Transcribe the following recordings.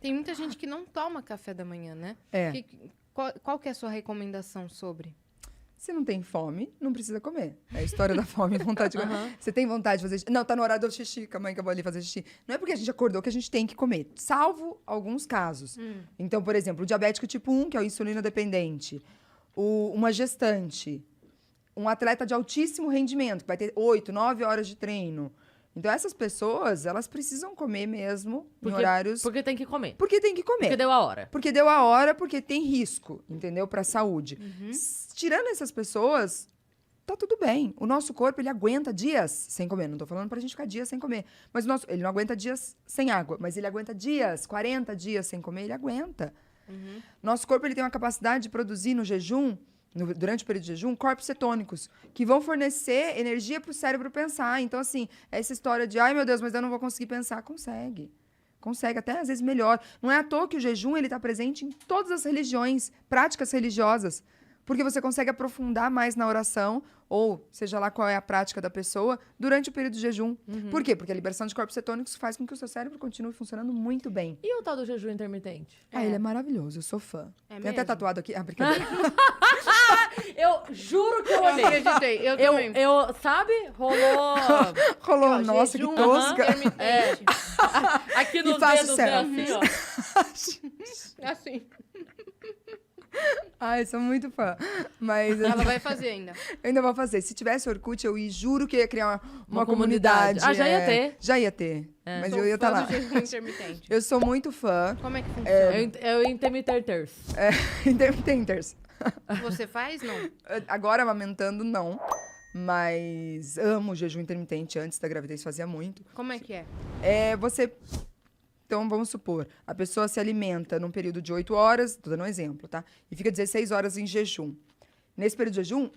Tem muita gente que não toma café da manhã, né? É. Qual que é a sua recomendação sobre? Se não tem fome, não precisa comer. É a história da fome e vontade de comer. Você tem vontade de fazer xixi? Não, tá no horário do xixi, calma aí que eu vou ali fazer xixi. Não é porque a gente acordou que a gente tem que comer, salvo alguns casos. Então, por exemplo, o diabético tipo 1, que é o insulina dependente, uma gestante, um atleta de altíssimo rendimento, que vai ter 8, 9 horas de treino. Então, essas pessoas, elas precisam comer mesmo em horários... Porque tem que comer. Porque tem que comer. Porque deu a hora. Porque deu a hora, porque tem risco, entendeu? Pra saúde. Tirando essas pessoas, tá tudo bem. O nosso corpo, ele aguenta dias sem comer. Não tô falando pra gente ficar dias sem comer. Mas ele não aguenta dias sem água. Mas ele aguenta dias, 40 dias sem comer, ele aguenta. Nosso corpo, ele tem uma capacidade de produzir no jejum, durante o período de jejum, corpos cetônicos, que vão fornecer energia pro cérebro pensar. Então, assim, essa história de, ai, meu Deus, mas eu não vou conseguir pensar, consegue. Consegue, até às vezes melhor. Não é à toa que o jejum ele está presente em todas as religiões, práticas religiosas. Porque você consegue aprofundar mais na oração, ou seja lá qual é a prática da pessoa, durante o período de jejum. Por quê? Porque a liberação de corpos cetônicos faz com que o seu cérebro continue funcionando muito bem. E o tal do jejum intermitente? Ele é maravilhoso, eu sou fã. É Tem até mesmo? tatuado aqui. Ah, brincadeira. Eu juro que eu Eu olhei. acreditei, eu também. Sabe? Rolou Rolou, Ó, nossa, jejum, que tosca. intermitente. aqui nos faço dedos, céu. né, assim, ó. Assim. Ai, sou muito fã. Mas Ela vai fazer ainda. eu ainda vou fazer. Se tivesse Orkut, eu juro que ia criar uma comunidade. comunidade. Ah, já ia ter? Já ia ter. Mas Sou eu ia estar fã lá. do jejum intermitente. Eu sou muito fã. Como é que funciona? É o intermitenters. Intermitenters. Você faz? Não. Agora, amamentando, não. Mas amo o jejum intermitente. Antes da gravidez fazia muito. Como é que é? Você... Então, vamos supor, a pessoa se alimenta num período de 8 horas, tô dando um exemplo, tá? E fica 16 horas em jejum. Nesse período de jejum,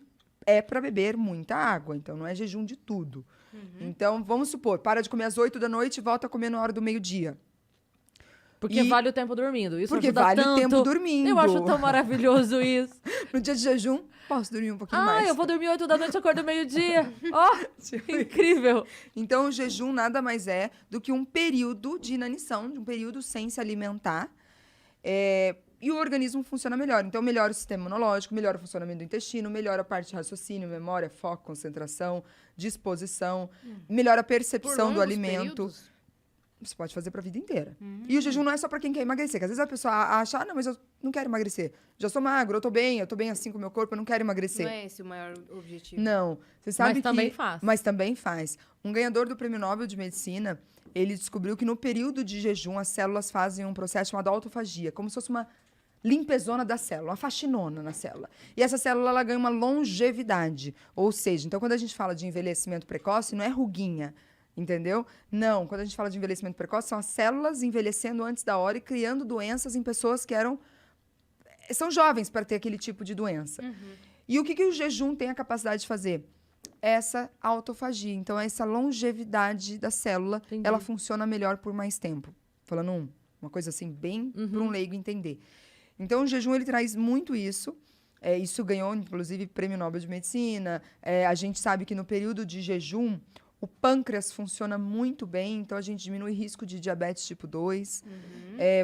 é para beber muita água. Então, não é jejum de tudo. Então, vamos supor, para de comer às 8 da noite e volta a comer na hora do meio-dia. Porque vale o tempo dormindo. Isso Porque ajuda vale tanto. o tempo dormindo. Eu acho tão maravilhoso isso. No dia de jejum, posso dormir um pouquinho mais. Eu vou dormir 8 da noite e acordo meio-dia. Ó, incrível. Então, o jejum nada mais é do que um período de inanição, de um período sem se alimentar. E o organismo funciona melhor. Então, melhora o sistema imunológico, melhora o funcionamento do intestino, melhora a parte de raciocínio, memória, foco, concentração, disposição, melhora a percepção do alimento. Períodos? Você pode fazer para a vida inteira. E o jejum não é só para quem quer emagrecer. Que às vezes a pessoa acha, não, mas eu não quero emagrecer. Já sou magro, eu tô bem assim com o meu corpo, eu não quero emagrecer. Não é esse o maior objetivo? Não. Você sabe Mas que... também faz. Mas também faz. Um ganhador do Prêmio Nobel de Medicina, ele descobriu que no período de jejum, as células fazem um processo chamado autofagia, como se fosse uma limpezona da célula, uma faxinona na célula. E essa célula, ela ganha uma longevidade. Ou seja, então quando a gente fala de envelhecimento precoce, não é ruguinha, entendeu? Não, quando a gente fala de envelhecimento precoce, são as células envelhecendo antes da hora e criando doenças em pessoas que são jovens para ter aquele tipo de doença. E o que o jejum tem a capacidade de fazer? Essa autofagia. Então, essa longevidade da célula, ela funciona melhor por mais tempo. Falando uma coisa assim, bem para um leigo entender. Então, o jejum, ele traz muito isso. Isso ganhou, inclusive, Prêmio Nobel de Medicina. A gente sabe que no período de jejum, o pâncreas funciona muito bem, então a gente diminui o risco de diabetes tipo 2.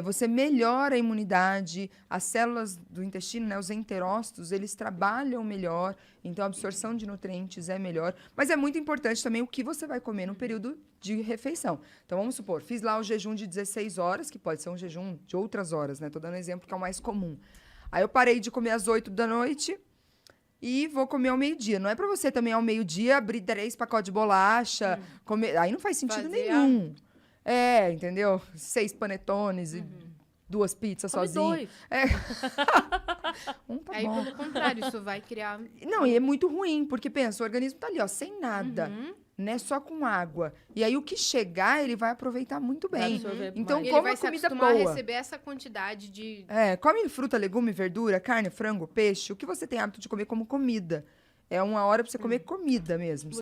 Você melhora a imunidade, as células do intestino, né, os enterócitos, eles trabalham melhor, então a absorção de nutrientes é melhor. Mas é muito importante também o que você vai comer no período de refeição. Então, vamos supor, fiz lá o jejum de 16 horas, que pode ser um jejum de outras horas, né? Tô dando um exemplo que é o mais comum. Aí eu parei de comer às 8 da noite... E vou comer ao meio-dia. Não é para você também ao meio-dia abrir 3 pacotes de bolacha, comer. Aí não faz sentido nenhum. Entendeu? 6 panetones e 2 pizzas Come sozinho. 2. Tá Aí, bom. pelo contrário, isso vai criar... Não, e é muito ruim, porque pensa, o organismo tá ali, ó, sem nada, né? Só com água. E aí o que chegar, ele vai aproveitar muito bem. absorver Então, mais. Ele come vai a se comida acostumar a boa. receber essa quantidade de... Come fruta, legume, verdura, carne, frango, peixe. O que você tem hábito de comer como comida. É uma hora pra você comer comida mesmo.